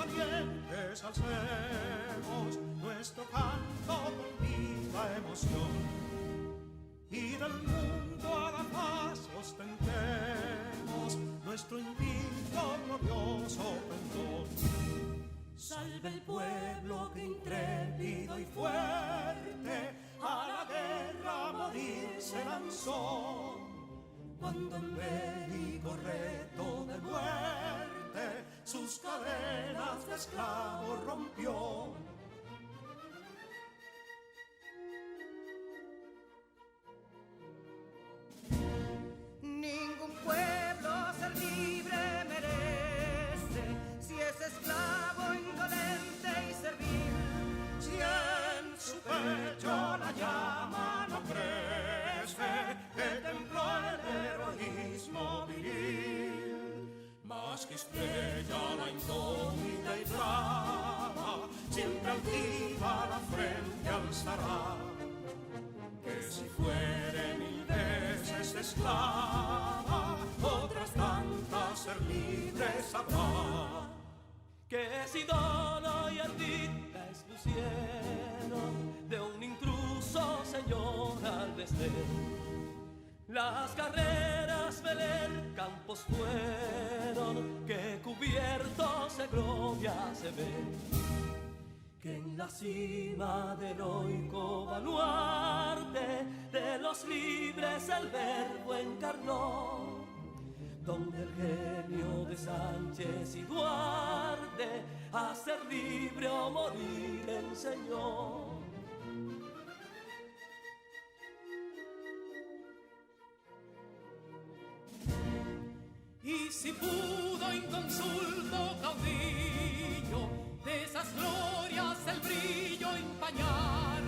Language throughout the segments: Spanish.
valientes alcemos nuestro canto con viva emoción, y del mundo a la paz ostentemos nuestro invicto glorioso pendón. Salve el pueblo que intrépido y fuerte a la guerra a morir se lanzó, cuando en bélico reto de muerte sus cadenas de esclavos rompió. Ningún pueblo ser libre merece si es esclavo, indolente y servil. Si en su pecho la llama no crece, que templó el heroísmo viril, más que estrella la indómita y brava, siempre altiva la frente alzará, que si fuere mil veces esclava, otras tantas ser libre sabrá. Que si Dono y Ardita expusieron de un intruso señor al desdén, las carreras Beler campos fueron que cubiertos de gloria se ven, que en la cima del heroico baluarte de los libres el verbo encarnó, donde el genio de Sánchez y Duarte a ser libre o morir enseñó. Y si pudo inconsulto caudillo de esas glorias el brillo empañar,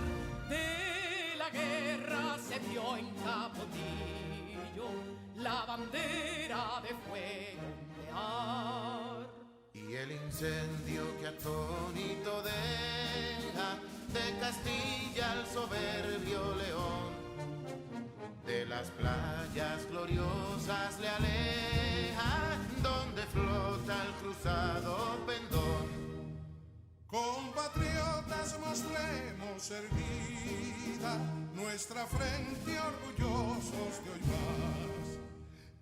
de la guerra se vio en Capotillo la bandera de fuego ondear. Y el incendio que atónito deja de Castilla al soberbio león, de las playas gloriosas le aleja, donde flota el cruzado pendón. Compatriotas, mostremos erguida nuestra frente orgullosos de hoy más,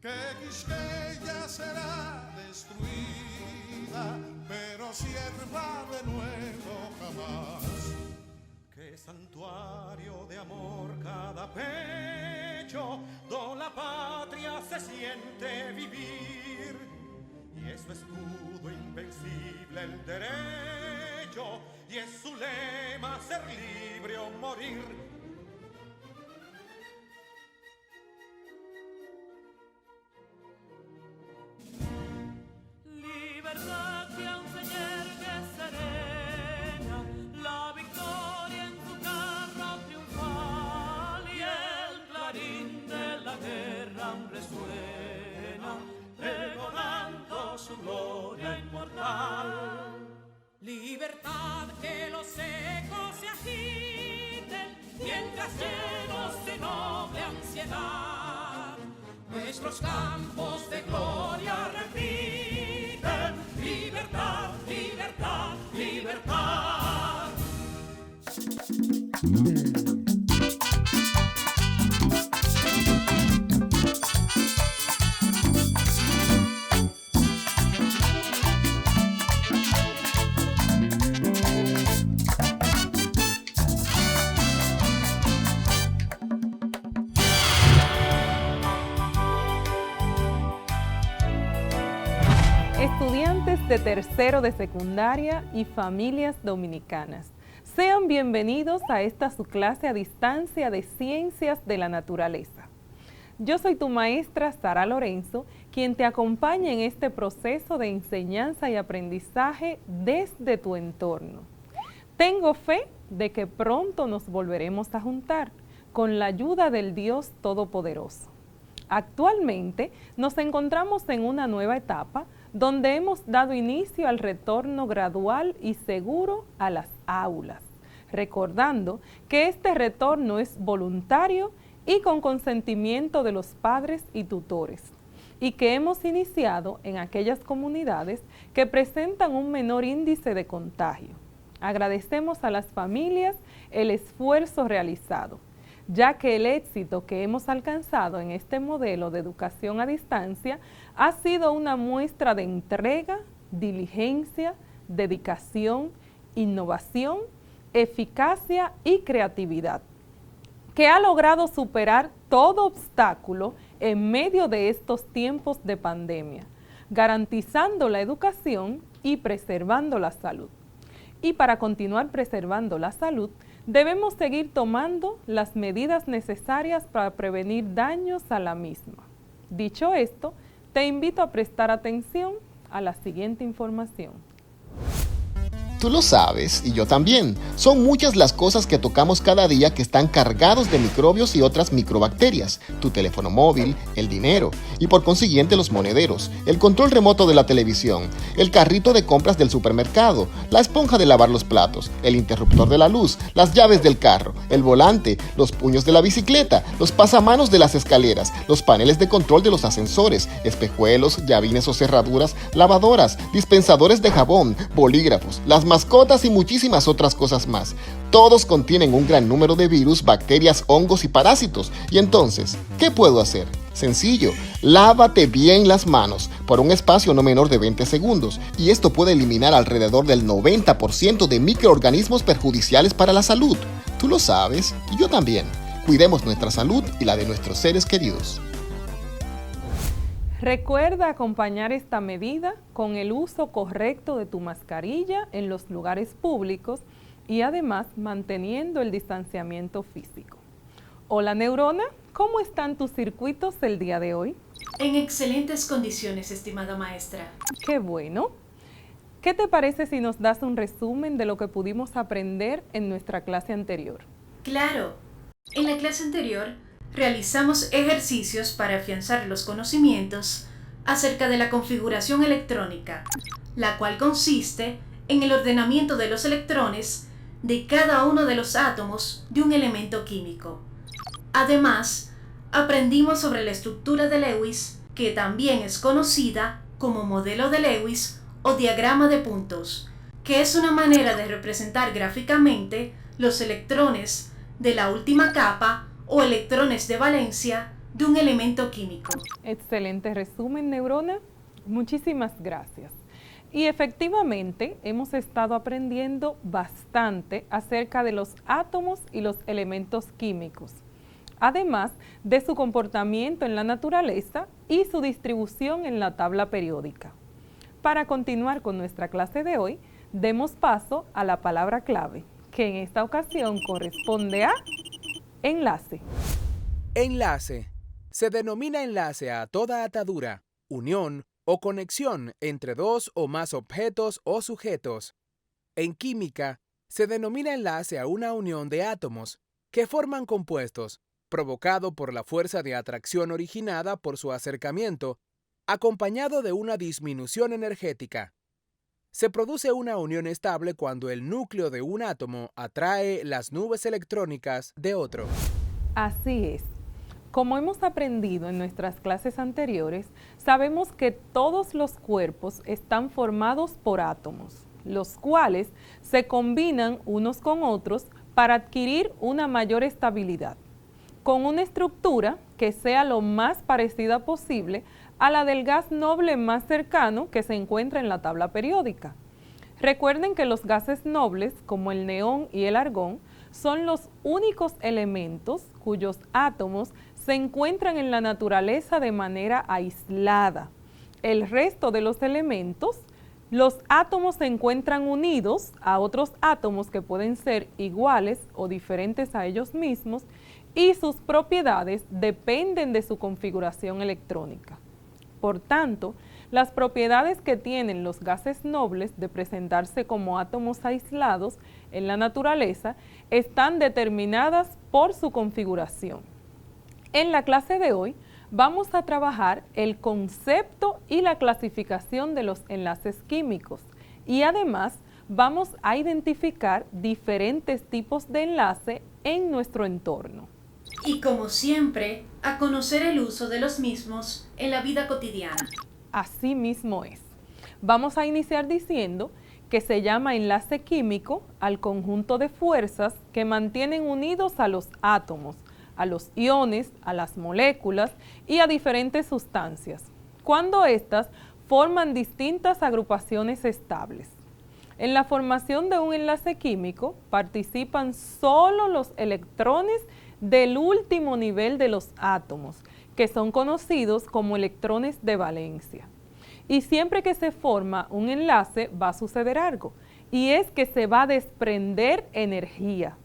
que Quisqueya será destruida, pero sierva de nuevo jamás. Que santuario de amor cada pecho, do la patria se siente vivir, y es su escudo invencible el derecho, y es su lema ser libre o morir. Libertad que aún se yergue serena, la victoria en su carro triunfal, y el clarín de la guerra aún resuena, pregonando su gloria inmortal. Libertad, que los ecos se agiten mientras llenos de noble ansiedad nuestros campos de gloria repiten. Libertad, libertad, libertad. Estudiantes de tercero de secundaria y familias dominicanas, sean bienvenidos a esta su clase a distancia de Ciencias de la Naturaleza. Yo soy tu maestra Sara Lorenzo, quien te acompaña en este proceso de enseñanza y aprendizaje desde tu entorno. Tengo fe de que pronto nos volveremos a juntar con la ayuda del Dios Todopoderoso. Actualmente nos encontramos en una nueva etapa donde hemos dado inicio al retorno gradual y seguro a las aulas, recordando que este retorno es voluntario y con consentimiento de los padres y tutores, y que hemos iniciado en aquellas comunidades que presentan un menor índice de contagio. Agradecemos a las familias el esfuerzo realizado, ya que el éxito que hemos alcanzado en este modelo de educación a distancia ha sido una muestra de entrega, diligencia, dedicación, innovación, eficacia y creatividad, que ha logrado superar todo obstáculo en medio de estos tiempos de pandemia, garantizando la educación y preservando la salud. Y para continuar preservando la salud, debemos seguir tomando las medidas necesarias para prevenir daños a la misma. Dicho esto, te invito a prestar atención a la siguiente información. Tú lo sabes, y yo también. Son muchas las cosas que tocamos cada día que están cargados de microbios y otras microbacterias. Tu teléfono móvil, el dinero, y por consiguiente los monederos, el control remoto de la televisión, el carrito de compras del supermercado, la esponja de lavar los platos, el interruptor de la luz, las llaves del carro, el volante, los puños de la bicicleta, los pasamanos de las escaleras, los paneles de control de los ascensores, espejuelos, llavines o cerraduras, lavadoras, dispensadores de jabón, bolígrafos, las mascotas y muchísimas otras cosas más. Todos contienen un gran número de virus, bacterias, hongos y parásitos. Y entonces, ¿qué puedo hacer? Sencillo, lávate bien las manos por un espacio no menor de 20 segundos y esto puede eliminar alrededor del 90% de microorganismos perjudiciales para la salud. Tú lo sabes y yo también. Cuidemos nuestra salud y la de nuestros seres queridos. Recuerda acompañar esta medida con el uso correcto de tu mascarilla en los lugares públicos y además manteniendo el distanciamiento físico. Hola Neurona, ¿cómo están tus circuitos el día de hoy? En excelentes condiciones, estimada maestra. ¡Qué bueno! ¿Qué te parece si nos das un resumen de lo que pudimos aprender en nuestra clase anterior? Claro. En la clase anterior realizamos ejercicios para afianzar los conocimientos acerca de la configuración electrónica, la cual consiste en el ordenamiento de los electrones de cada uno de los átomos de un elemento químico. Además, aprendimos sobre la estructura de Lewis, que también es conocida como modelo de Lewis o diagrama de puntos, que es una manera de representar gráficamente los electrones de la última capa o electrones de valencia de un elemento químico. Excelente resumen, Neurona. Muchísimas gracias. Y efectivamente, hemos estado aprendiendo bastante acerca de los átomos y los elementos químicos, además de su comportamiento en la naturaleza y su distribución en la tabla periódica. Para continuar con nuestra clase de hoy, demos paso a la palabra clave, que en esta ocasión corresponde a enlace. Enlace. Se denomina enlace a toda atadura, unión o conexión entre dos o más objetos o sujetos. En química, se denomina enlace a una unión de átomos que forman compuestos, provocado por la fuerza de atracción originada por su acercamiento, acompañado de una disminución energética. Se produce una unión estable cuando el núcleo de un átomo atrae las nubes electrónicas de otro. Así es. Como hemos aprendido en nuestras clases anteriores, sabemos que todos los cuerpos están formados por átomos, los cuales se combinan unos con otros para adquirir una mayor estabilidad, con una estructura que sea lo más parecida posible a la del gas noble más cercano que se encuentra en la tabla periódica. Recuerden que los gases nobles, como el neón y el argón, son los únicos elementos cuyos átomos se encuentran en la naturaleza de manera aislada. El resto de los elementos, los átomos se encuentran unidos a otros átomos que pueden ser iguales o diferentes a ellos mismos y sus propiedades dependen de su configuración electrónica. Por tanto, las propiedades que tienen los gases nobles de presentarse como átomos aislados en la naturaleza están determinadas por su configuración. En la clase de hoy vamos a trabajar el concepto y la clasificación de los enlaces químicos y además vamos a identificar diferentes tipos de enlace en nuestro entorno. Y como siempre, a conocer el uso de los mismos en la vida cotidiana. Así mismo es. Vamos a iniciar diciendo que se llama enlace químico al conjunto de fuerzas que mantienen unidos a los átomos, a los iones, a las moléculas y a diferentes sustancias, cuando éstas forman distintas agrupaciones estables. En la formación de un enlace químico participan solo los electrones del último nivel de los átomos, que son conocidos como electrones de valencia. Y siempre que se forma un enlace va a suceder algo, y es que se va a desprender energía,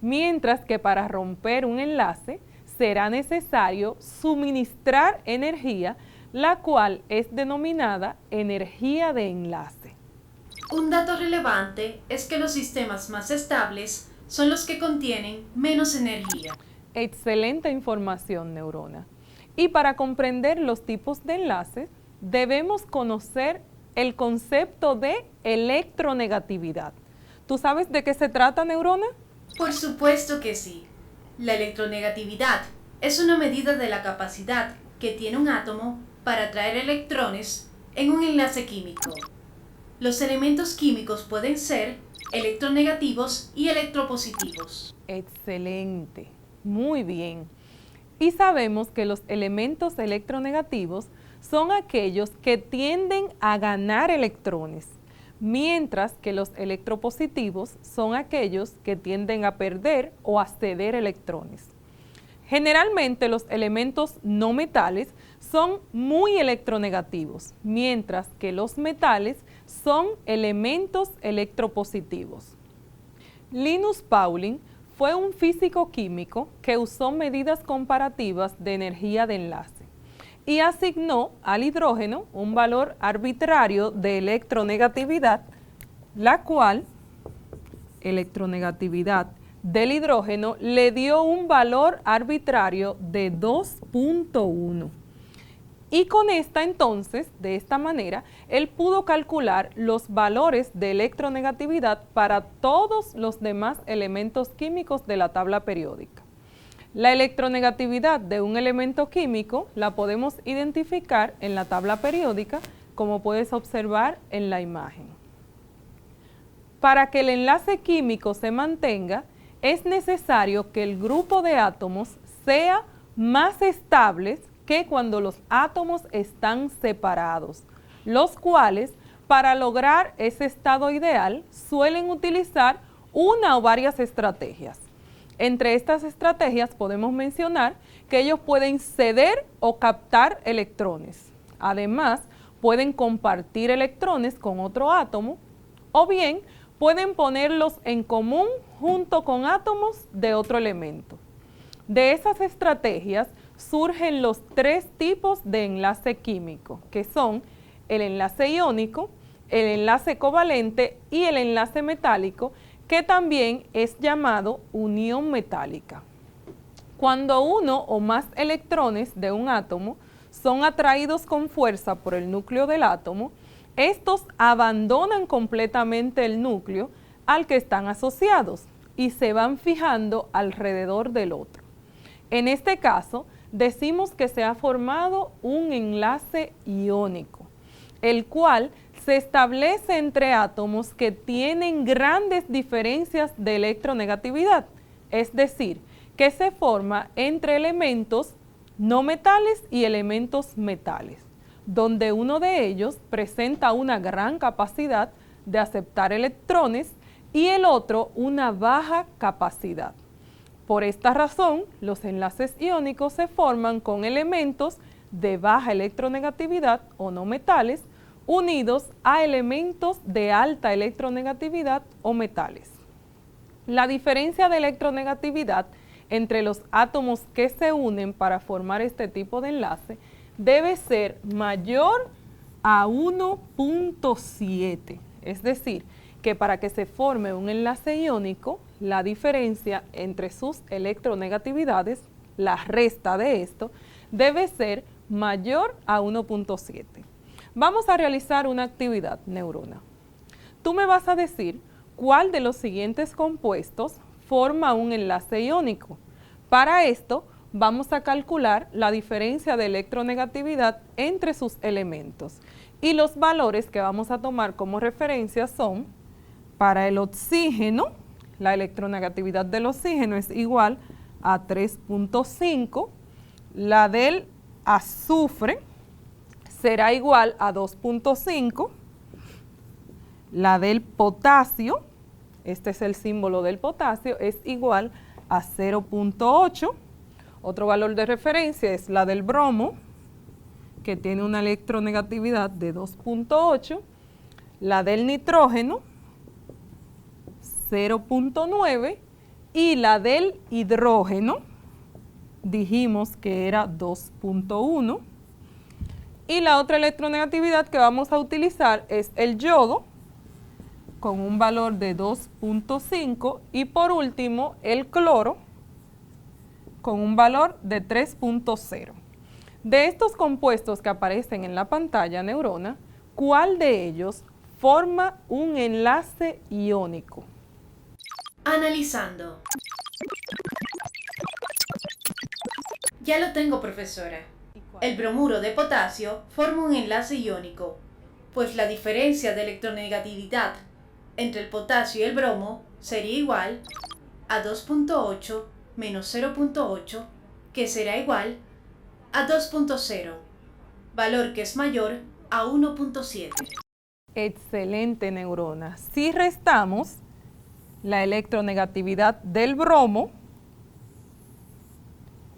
mientras que para romper un enlace será necesario suministrar energía, la cual es denominada energía de enlace. Un dato relevante es que los sistemas más estables son los que contienen menos energía. Excelente información, Neurona. Y para comprender los tipos de enlaces, debemos conocer el concepto de electronegatividad. ¿Tú sabes de qué se trata, Neurona? Por supuesto que sí. La electronegatividad es una medida de la capacidad que tiene un átomo para atraer electrones en un enlace químico. Los elementos químicos pueden ser electronegativos y electropositivos. Excelente, muy bien. Y sabemos que los elementos electronegativos son aquellos que tienden a ganar electrones, mientras que los electropositivos son aquellos que tienden a perder o a ceder electrones. Generalmente los elementos no metales son muy electronegativos, mientras que los metales son elementos electropositivos. Linus Pauling fue un físico químico que usó medidas comparativas de energía de enlace y asignó al hidrógeno un valor arbitrario de electronegatividad, la cual electronegatividad del hidrógeno le dio un valor arbitrario de 2.1. Y con esta entonces, de esta manera, él pudo calcular los valores de electronegatividad para todos los demás elementos químicos de la tabla periódica. La electronegatividad de un elemento químico la podemos identificar en la tabla periódica, como puedes observar en la imagen. Para que el enlace químico se mantenga, es necesario que el grupo de átomos sea más estable que cuando los átomos están separados, los cuales, para lograr ese estado ideal, suelen utilizar una o varias estrategias. Entre estas estrategias podemos mencionar que ellos pueden ceder o captar electrones. Además, pueden compartir electrones con otro átomo, o bien pueden ponerlos en común junto con átomos de otro elemento. De esas estrategias surgen los tres tipos de enlace químico, que son el enlace iónico, el enlace covalente y el enlace metálico, que también es llamado unión metálica. Cuando uno o más electrones de un átomo son atraídos con fuerza por el núcleo del átomo, estos abandonan completamente el núcleo al que están asociados y se van fijando alrededor del otro. En este caso, decimos que se ha formado un enlace iónico, el cual se establece entre átomos que tienen grandes diferencias de electronegatividad, es decir, que se forma entre elementos no metales y elementos metales, donde uno de ellos presenta una gran capacidad de aceptar electrones y el otro una baja capacidad. Por esta razón, los enlaces iónicos se forman con elementos de baja electronegatividad o no metales unidos a elementos de alta electronegatividad o metales. La diferencia de electronegatividad entre los átomos que se unen para formar este tipo de enlace debe ser mayor a 1.7, es decir, que para que se forme un enlace iónico, la diferencia entre sus electronegatividades, la resta de esto, debe ser mayor a 1.7. Vamos a realizar una actividad, neurona. Tú me vas a decir cuál de los siguientes compuestos forma un enlace iónico, Para esto, vamos a calcular la diferencia de electronegatividad entre sus elementos. Y los valores que vamos a tomar como referencia son, para el oxígeno, la electronegatividad del oxígeno es igual a 3.5, la del azufre será igual a 2.5, la del potasio, este es el símbolo del potasio, es igual a 0.8. Otro valor de referencia es la del bromo, que tiene una electronegatividad de 2.8, la del nitrógeno, 0.9, y la del hidrógeno, dijimos que era 2.1, y la otra electronegatividad que vamos a utilizar es el yodo, con un valor de 2.5, y por último el cloro, con un valor de 3.0. De estos compuestos que aparecen en la pantalla, neurona, ¿cuál de ellos forma un enlace iónico? Analizando. Ya lo tengo, profesora. El bromuro de potasio forma un enlace iónico, pues la diferencia de electronegatividad entre el potasio y el bromo sería igual a 2.8 menos 0.8, que será igual a 2.0, valor que es mayor a 1.7. Excelente, neurona. Si restamos la electronegatividad del bromo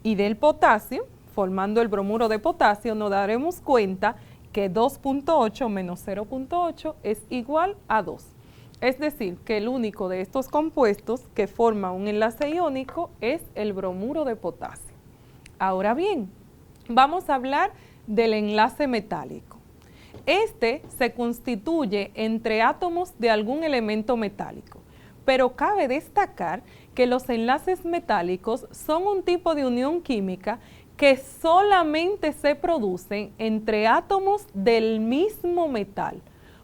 y del potasio, formando el bromuro de potasio, nos daremos cuenta que 2.8 menos 0.8 es igual a 2. Es decir, que el único de estos compuestos que forma un enlace iónico es el bromuro de potasio. Ahora bien, vamos a hablar del enlace metálico. Este se constituye entre átomos de algún elemento metálico, pero cabe destacar que los enlaces metálicos son un tipo de unión química que solamente se producen entre átomos del mismo metal.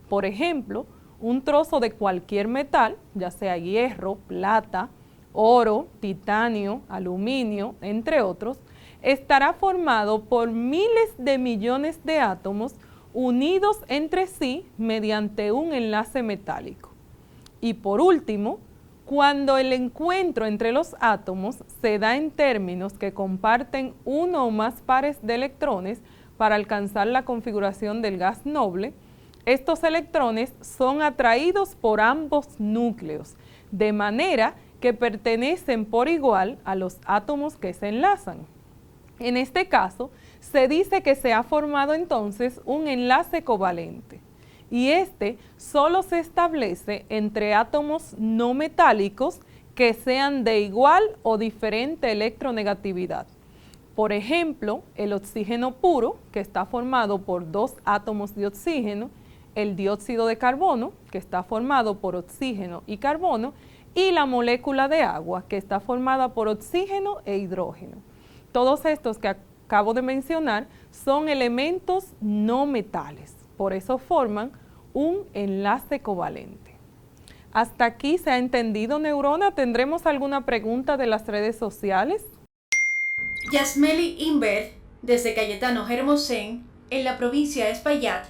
Por ejemplo, un trozo de cualquier metal, ya sea hierro, plata, oro, titanio, aluminio, entre otros, estará formado por miles de millones de átomos unidos entre sí mediante un enlace metálico. Y por último, cuando el encuentro entre los átomos se da en términos que comparten uno o más pares de electrones para alcanzar la configuración del gas noble, estos electrones son atraídos por ambos núcleos, de manera que pertenecen por igual a los átomos que se enlazan. En este caso, se dice que se ha formado entonces un enlace covalente, y este solo se establece entre átomos no metálicos que sean de igual o diferente electronegatividad. Por ejemplo, el oxígeno puro, que está formado por dos átomos de oxígeno, el dióxido de carbono, que está formado por oxígeno y carbono, y la molécula de agua, que está formada por oxígeno e hidrógeno. Todos estos que acabo de mencionar son elementos no metales, por eso forman un enlace covalente. ¿Hasta aquí se ha entendido, neurona? ¿Tendremos alguna pregunta de las redes sociales? Yasmeli Inver, desde Cayetano Hermosén, en la provincia de Espaillat,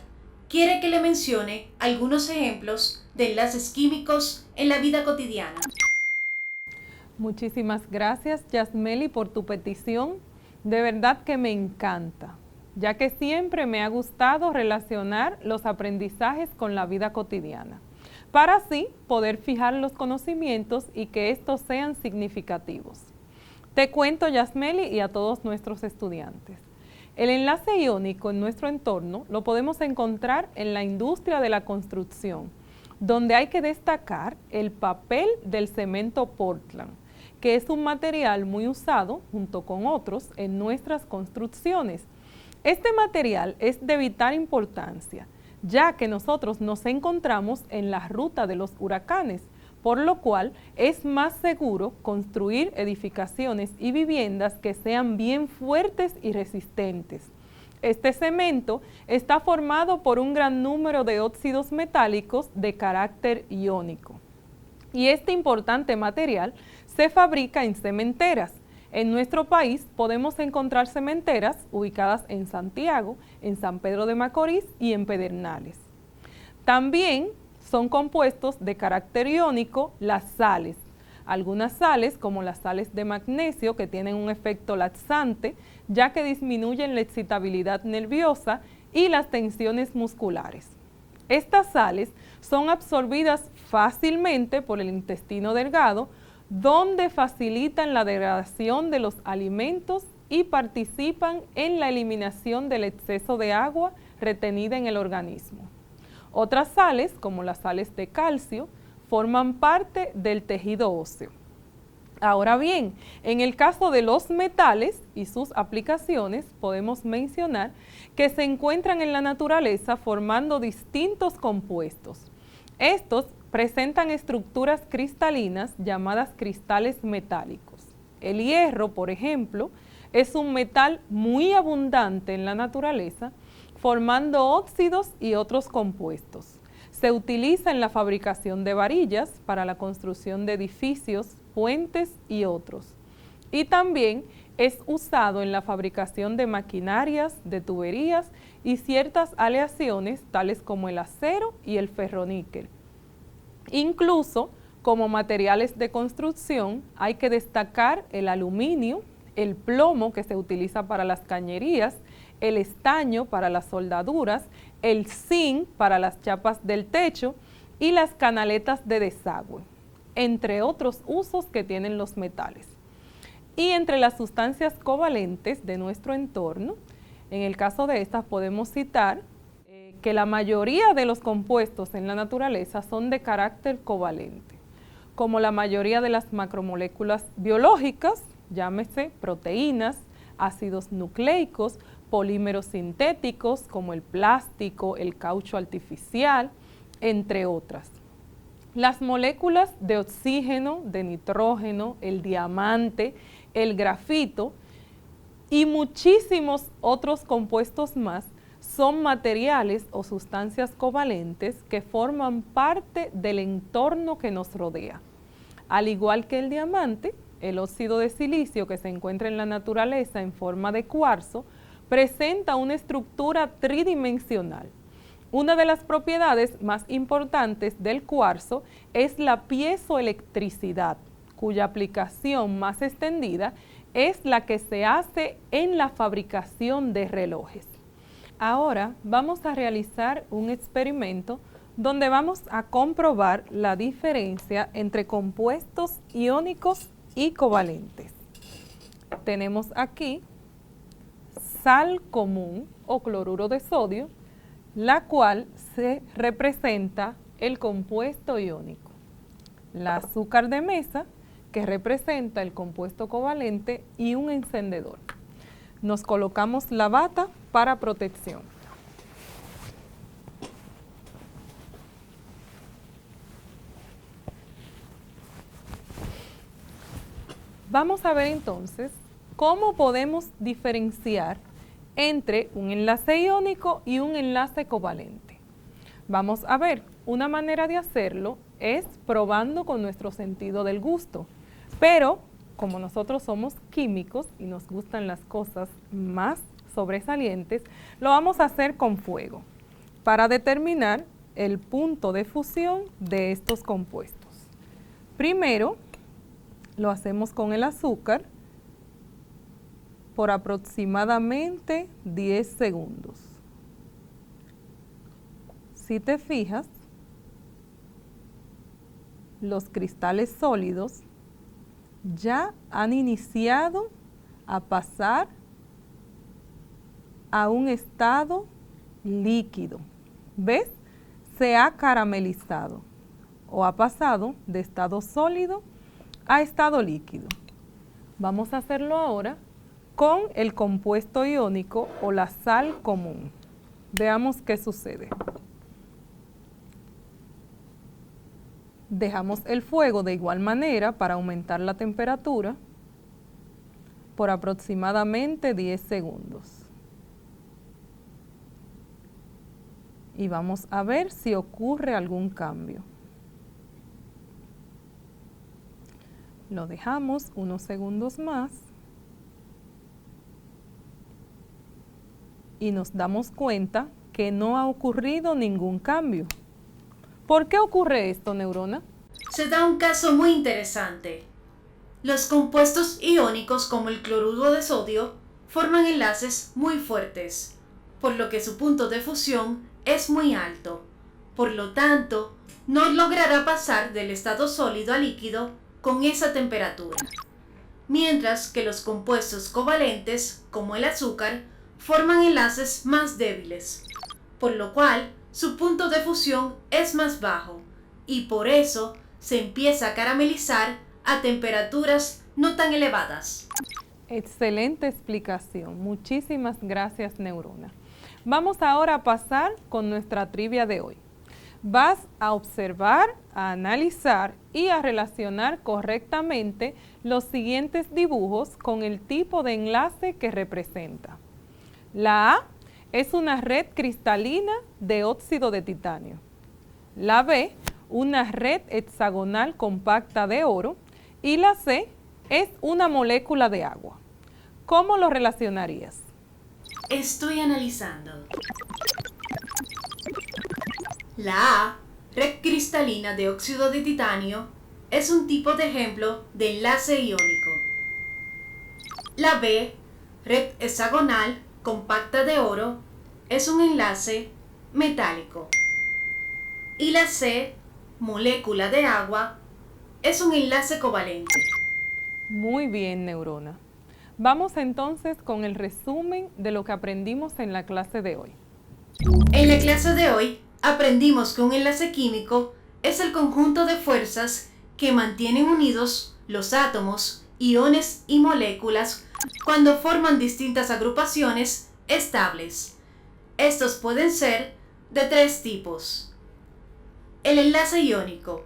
quiere que le mencione algunos ejemplos de enlaces químicos en la vida cotidiana. Muchísimas gracias, Yasmeli, por tu petición. De verdad que me encanta, ya que siempre me ha gustado relacionar los aprendizajes con la vida cotidiana, para así poder fijar los conocimientos y que estos sean significativos. Te cuento, Yasmeli, y a todos nuestros estudiantes. El enlace iónico en nuestro entorno lo podemos encontrar en la industria de la construcción, donde hay que destacar el papel del cemento Portland, que es un material muy usado junto con otros en nuestras construcciones. Este material es de vital importancia, ya que nosotros nos encontramos en la ruta de los huracanes, por lo cual es más seguro construir edificaciones y viviendas que sean bien fuertes y resistentes. Este cemento está formado por un gran número de óxidos metálicos de carácter iónico. Y este importante material se fabrica en cementeras, En nuestro país podemos encontrar cementeras ubicadas en Santiago, en San Pedro de Macorís y en Pedernales. También son compuestos de carácter iónico las sales. Algunas sales, como las sales de magnesio, que tienen un efecto laxante, ya que disminuyen la excitabilidad nerviosa y las tensiones musculares. Estas sales son absorbidas fácilmente por el intestino delgado, donde facilitan la degradación de los alimentos y participan en la eliminación del exceso de agua retenida en el organismo. Otras sales, como las sales de calcio, forman parte del tejido óseo. Ahora bien, en el caso de los metales y sus aplicaciones, podemos mencionar que se encuentran en la naturaleza formando distintos compuestos. Estos presentan estructuras cristalinas llamadas cristales metálicos. El hierro, por ejemplo, es un metal muy abundante en la naturaleza, formando óxidos y otros compuestos. Se utiliza en la fabricación de varillas para la construcción de edificios, puentes y otros. Y también es usado en la fabricación de maquinarias, de tuberías y ciertas aleaciones tales como el acero y el ferroníquel. Incluso como materiales de construcción hay que destacar el aluminio, el plomo que se utiliza para las cañerías, el estaño para las soldaduras, el zinc para las chapas del techo y las canaletas de desagüe, entre otros usos que tienen los metales. Y entre las sustancias covalentes de nuestro entorno, en el caso de estas podemos citar que la mayoría de los compuestos en la naturaleza son de carácter covalente, como la mayoría de las macromoléculas biológicas, llámese proteínas, ácidos nucleicos, polímeros sintéticos como el plástico, el caucho artificial, entre otras. Las moléculas de oxígeno, de nitrógeno, el diamante, el grafito y muchísimos otros compuestos más son materiales o sustancias covalentes que forman parte del entorno que nos rodea. Al igual que el diamante, el óxido de silicio que se encuentra en la naturaleza en forma de cuarzo presenta una estructura tridimensional. Una de las propiedades más importantes del cuarzo es la piezoelectricidad, cuya aplicación más extendida es la que se hace en la fabricación de relojes. Ahora vamos a realizar un experimento donde vamos a comprobar la diferencia entre compuestos iónicos y covalentes. Tenemos aquí sal común o cloruro de sodio, la cual se representa el compuesto iónico. La azúcar de mesa, que representa el compuesto covalente, y un encendedor. Nos colocamos la bata para protección. Vamos a ver entonces cómo podemos diferenciar entre un enlace iónico y un enlace covalente. Vamos a ver, una manera de hacerlo es probando con nuestro sentido del gusto, pero como nosotros somos químicos y nos gustan las cosas más sobresalientes, lo vamos a hacer con fuego para determinar el punto de fusión de estos compuestos. Primero, lo hacemos con el azúcar por aproximadamente 10 segundos. Si te fijas, los cristales sólidos ya han iniciado a pasar a un estado líquido. ¿Ves? Se ha caramelizado o ha pasado de estado sólido a estado líquido. Vamos a hacerlo ahora con el compuesto iónico o la sal común. Veamos qué sucede. Dejamos el fuego de igual manera para aumentar la temperatura por aproximadamente 10 segundos. Y vamos a ver si ocurre algún cambio. Lo dejamos unos segundos más y nos damos cuenta que no ha ocurrido ningún cambio. ¿Por qué ocurre esto, Neurona? Se da un caso muy interesante. Los compuestos iónicos como el cloruro de sodio forman enlaces muy fuertes, por lo que su punto de fusión es muy alto. Por lo tanto, no logrará pasar del estado sólido a líquido con esa temperatura. Mientras que los compuestos covalentes, como el azúcar, forman enlaces más débiles, por lo cual su punto de fusión es más bajo y por eso se empieza a caramelizar a temperaturas no tan elevadas. Excelente explicación. Muchísimas gracias, Neurona. Vamos ahora a pasar con nuestra trivia de hoy. Vas a observar, a analizar y a relacionar correctamente los siguientes dibujos con el tipo de enlace que representa. La A es una red cristalina de óxido de titanio. La B, una red hexagonal compacta de oro. Y la C es una molécula de agua. ¿Cómo lo relacionarías? Estoy analizando. La A, red cristalina de óxido de titanio, es un tipo de ejemplo de enlace iónico. La B, red hexagonal compacta de oro, es un enlace metálico. Y la C, molécula de agua, es un enlace covalente. Muy bien, Neurona. Vamos entonces con el resumen de lo que aprendimos en la clase de hoy. En la clase de hoy aprendimos que un enlace químico es el conjunto de fuerzas que mantienen unidos los átomos, iones y moléculas cuando forman distintas agrupaciones estables. Estos pueden ser de tres tipos. El enlace iónico,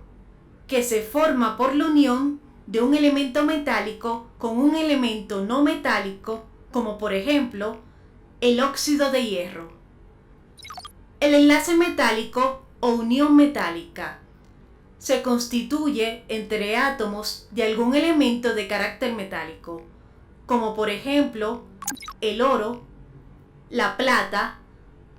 que se forma por la unión de un elemento metálico con un elemento no metálico, como por ejemplo el óxido de hierro. El enlace metálico o unión metálica se constituye entre átomos de algún elemento de carácter metálico, como por ejemplo el oro, la plata,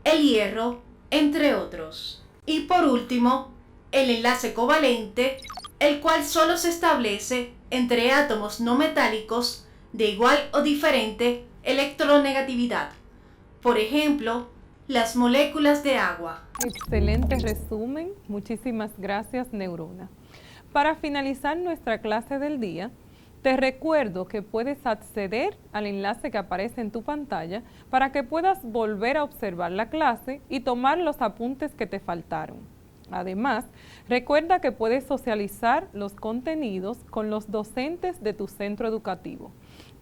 el hierro, entre otros. Y por último, el enlace covalente, el cual solo se establece entre átomos no metálicos de igual o diferente electronegatividad. Por ejemplo, las moléculas de agua. Excelente resumen. Muchísimas gracias, Neurona. Para finalizar nuestra clase del día, te recuerdo que puedes acceder al enlace que aparece en tu pantalla para que puedas volver a observar la clase y tomar los apuntes que te faltaron. Además, recuerda que puedes socializar los contenidos con los docentes de tu centro educativo,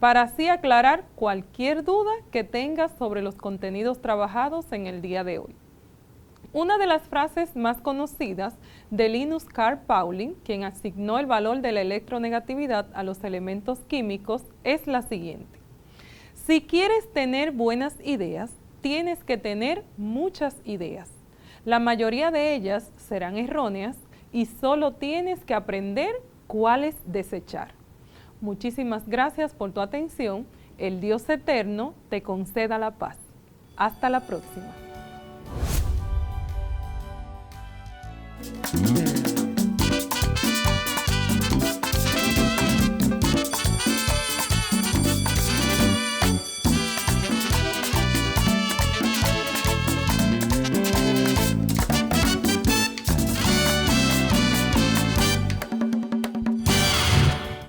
para así aclarar cualquier duda que tengas sobre los contenidos trabajados en el día de hoy. Una de las frases más conocidas de Linus Carl Pauling, quien asignó el valor de la electronegatividad a los elementos químicos, es la siguiente: si quieres tener buenas ideas, tienes que tener muchas ideas. La mayoría de ellas serán erróneas y solo tienes que aprender cuáles desechar. Muchísimas gracias por tu atención. El Dios eterno te conceda la paz. Hasta la próxima.